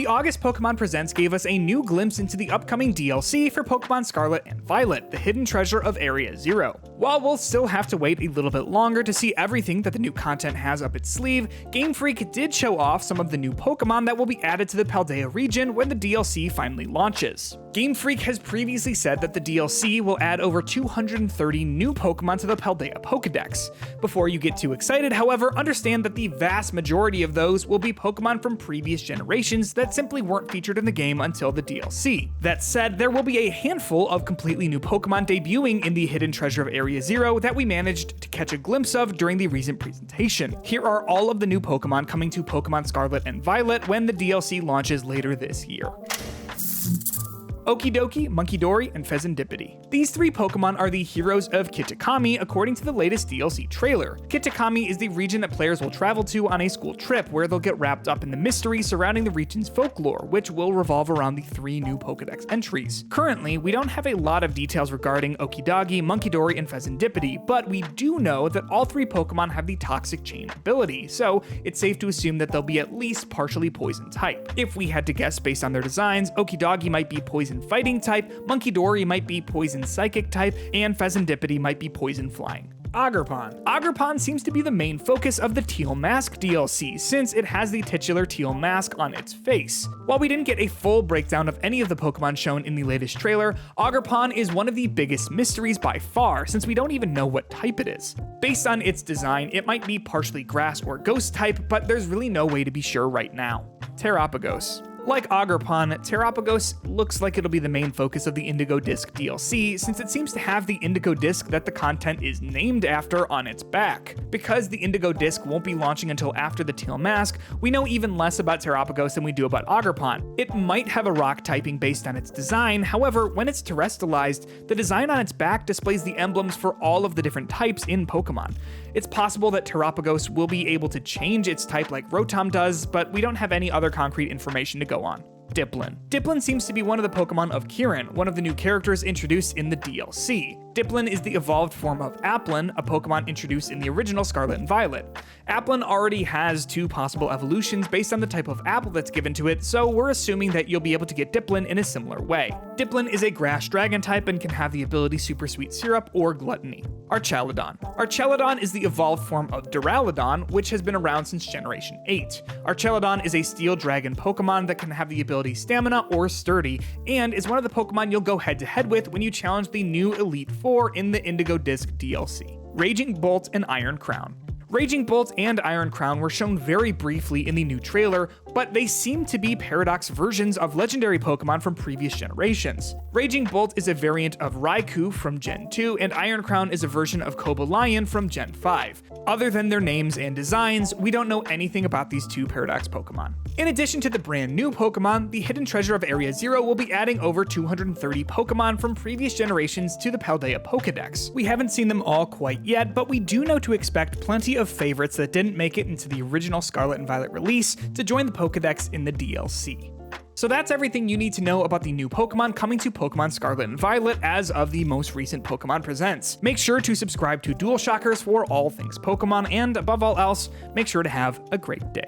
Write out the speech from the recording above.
The August Pokemon Presents gave us a new glimpse into the upcoming DLC for Pokemon Scarlet and Violet, the hidden treasure of Area Zero. While we'll still have to wait a little bit longer to see everything that the new content has up its sleeve, Game Freak did show off some of the new Pokemon that will be added to the Paldea region when the DLC finally launches. Game Freak has previously said that the DLC will add over 230 new Pokemon to the Paldea Pokedex. Before you get too excited, however, understand that the vast majority of those will be Pokemon from previous generations that simply weren't featured in the game until the DLC. That said, there will be a handful of completely new Pokemon debuting in the hidden treasure of Area Zero that we managed to catch a glimpse of during the recent presentation. Here are all of the new Pokemon coming to Pokemon Scarlet and Violet when the DLC launches later this year. Okidogi, Munkidori, and Fezandipiti. These three Pokemon are the heroes of Kitakami according to the latest DLC trailer. Kitakami is the region that players will travel to on a school trip where they'll get wrapped up in the mystery surrounding the region's folklore, which will revolve around the three new Pokedex entries. Currently, we don't have a lot of details regarding Okidogi, Munkidori, and Fezandipiti, but we do know that all three Pokemon have the Toxic Chain ability, so it's safe to assume that they'll be at least partially poison type. If we had to guess based on their designs, Okidogi might be poison fighting type, Munkidori might be poison psychic type, and Fezandipiti might be poison flying. Agrippon. Agrippon seems to be the main focus of the Teal Mask DLC, since it has the titular teal mask on its face. While we didn't get a full breakdown of any of the Pokemon shown in the latest trailer, Agrippon is one of the biggest mysteries by far, since we don't even know what type it is. Based on its design, it might be partially grass or ghost type, but there's really no way to be sure right now. Terapagos. Like Agrippon, Terapagos looks like it'll be the main focus of the Indigo Disc DLC, since it seems to have the Indigo Disc that the content is named after on its back. Because the Indigo Disc won't be launching until after the Teal Mask, we know even less about Terapagos than we do about Agrippon. It might have a rock typing based on its design, however, when it's terrestrialized, the design on its back displays the emblems for all of the different types in Pokemon. It's possible that Terapagos will be able to change its type like Rotom does, but we don't have any other concrete information to go on. Dipplin. Dipplin seems to be one of the Pokemon of Kirin, one of the new characters introduced in the DLC. Dipplin is the evolved form of Applin, a Pokemon introduced in the original Scarlet and Violet. Applin already has two possible evolutions based on the type of apple that's given to it, so we're assuming that you'll be able to get Dipplin in a similar way. Dipplin is a grass dragon type and can have the ability Super Sweet Syrup or Gluttony. Archaludon. Archaludon is the evolved form of Duraludon, which has been around since Generation 8. Archaludon is a steel dragon Pokemon that can have the ability Stamina or Sturdy, and is one of the Pokemon you'll go head to head with when you challenge the new Elite Four in the Indigo Disc DLC. Raging Bolt and Iron Crown. Raging Bolt and Iron Crown were shown very briefly in the new trailer, but they seem to be Paradox versions of legendary Pokemon from previous generations. Raging Bolt is a variant of Raikou from Gen 2, and Iron Crown is a version of Cobalion from Gen 5. Other than their names and designs, we don't know anything about these two Paradox Pokemon. In addition to the brand new Pokemon, the hidden treasure of Area Zero will be adding over 230 Pokemon from previous generations to the Paldea Pokedex. We haven't seen them all quite yet, but we do know to expect plenty of favorites that didn't make it into the original Scarlet and Violet release to join the Pokedex in the DLC. So that's everything you need to know about the new Pokemon coming to Pokemon Scarlet and Violet as of the most recent Pokemon Presents. Make sure to subscribe to DualShockers for all things Pokemon, and above all else, make sure to have a great day.